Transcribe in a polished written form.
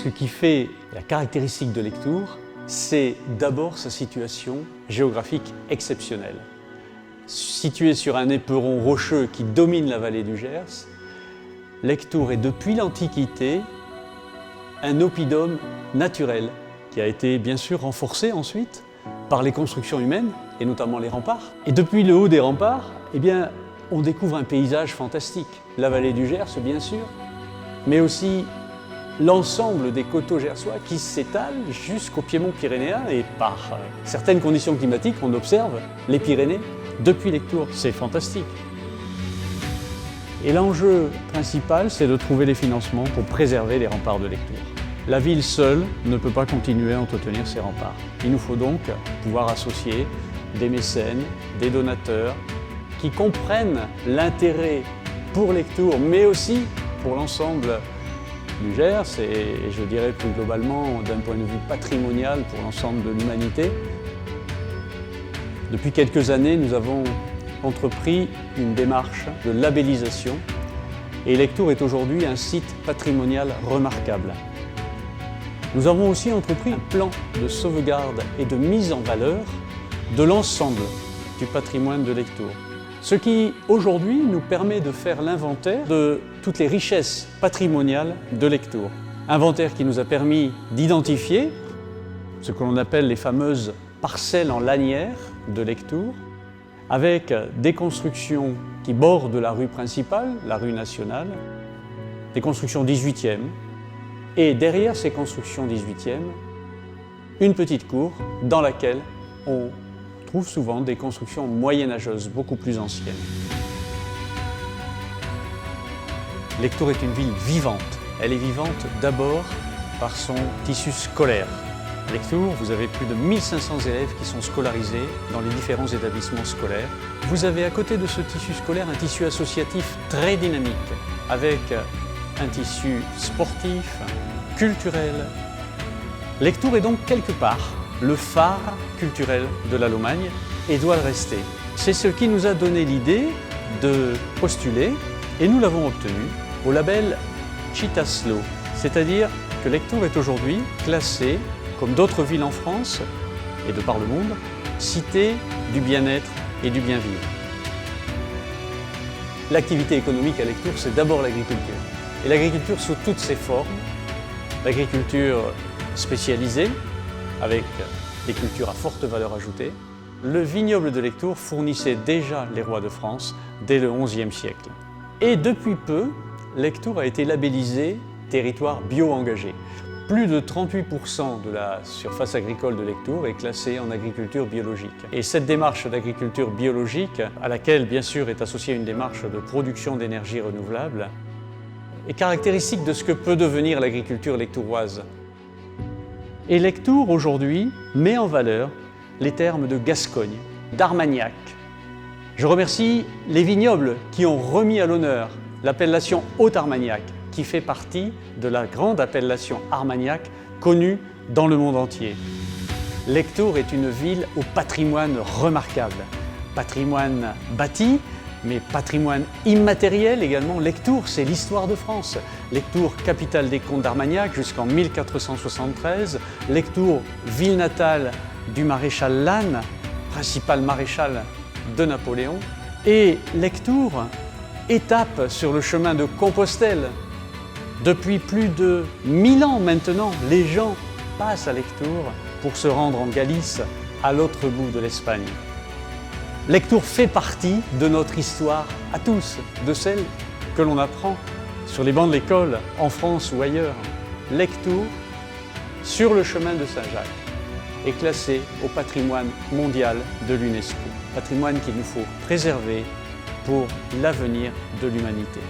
Ce qui fait la caractéristique de Lectoure, c'est d'abord sa situation géographique exceptionnelle. Situé sur un éperon rocheux qui domine la vallée du Gers, Lectoure est depuis l'Antiquité un oppidum naturel qui a été bien sûr renforcé ensuite par les constructions humaines et notamment les remparts. Et depuis le haut des remparts, on découvre un paysage fantastique. La vallée du Gers bien sûr, mais aussi l'ensemble des coteaux gersois qui s'étalent jusqu'au piémont pyrénéen et par certaines conditions climatiques, on observe les Pyrénées depuis Lectoure. C'est fantastique. Et l'enjeu principal, c'est de trouver les financements pour préserver les remparts de Lectoure. La ville seule ne peut pas continuer à entretenir ces remparts. Il nous faut donc pouvoir associer des mécènes, des donateurs qui comprennent l'intérêt pour Lectoure, mais aussi pour l'ensemble du Gers et je dirais plus globalement d'un point de vue patrimonial pour l'ensemble de l'humanité. Depuis quelques années, nous avons entrepris une démarche de labellisation et Lectoure est aujourd'hui un site patrimonial remarquable. Nous avons aussi entrepris un plan de sauvegarde et de mise en valeur de l'ensemble du patrimoine de Lectoure. Ce qui aujourd'hui nous permet de faire l'inventaire de toutes les richesses patrimoniales de Lectoure. Inventaire qui nous a permis d'identifier ce que l'on appelle les fameuses parcelles en lanière de Lectoure, avec des constructions qui bordent la rue principale, la rue nationale, des constructions 18e, et derrière ces constructions 18e, une petite cour dans laquelle on trouve souvent des constructions moyenâgeuses, beaucoup plus anciennes. Lectoure est une ville vivante. Elle est vivante d'abord par son tissu scolaire. À Lectoure, vous avez plus de 1500 élèves qui sont scolarisés dans les différents établissements scolaires. Vous avez à côté de ce tissu scolaire un tissu associatif très dynamique, avec un tissu sportif, culturel. Lectoure est donc quelque part le phare culturel de la Lomagne et doit le rester. C'est ce qui nous a donné l'idée de postuler, et nous l'avons obtenu, au label Citaslo, c'est-à-dire que Lectoure est aujourd'hui classée, comme d'autres villes en France et de par le monde, cité du bien-être et du bien-vivre. L'activité économique à Lectoure, c'est d'abord l'agriculture. Et l'agriculture sous toutes ses formes, l'agriculture spécialisée, avec des cultures à forte valeur ajoutée. Le vignoble de Lectoure fournissait déjà les rois de France dès le XIe siècle. Et depuis peu, Lectoure a été labellisé territoire bio-engagé. Plus de 38% de la surface agricole de Lectoure est classée en agriculture biologique. Et cette démarche d'agriculture biologique, à laquelle bien sûr est associée une démarche de production d'énergie renouvelable, est caractéristique de ce que peut devenir l'agriculture lectouroise. Et Lectoure, aujourd'hui, met en valeur les termes de Gascogne, d'Armagnac. Je remercie les vignobles qui ont remis à l'honneur l'appellation Haute-Armagnac, qui fait partie de la grande appellation Armagnac connue dans le monde entier. Lectoure est une ville au patrimoine remarquable. Patrimoine bâti, mais patrimoine immatériel également. Lectoure, c'est l'histoire de France. Lectoure, capitale des comtes d'Armagnac jusqu'en 1473. Lectoure, ville natale du maréchal Lannes, principal maréchal de Napoléon. Et Lectoure, étape sur le chemin de Compostelle. Depuis plus de 1000 ans maintenant, les gens passent à Lectoure pour se rendre en Galice, à l'autre bout de l'Espagne. Lectoure fait partie de notre histoire à tous, de celle que l'on apprend sur les bancs de l'école, en France ou ailleurs. Lectoure, sur le chemin de Saint-Jacques, est classé au patrimoine mondial de l'UNESCO. Patrimoine qu'il nous faut préserver pour l'avenir de l'humanité.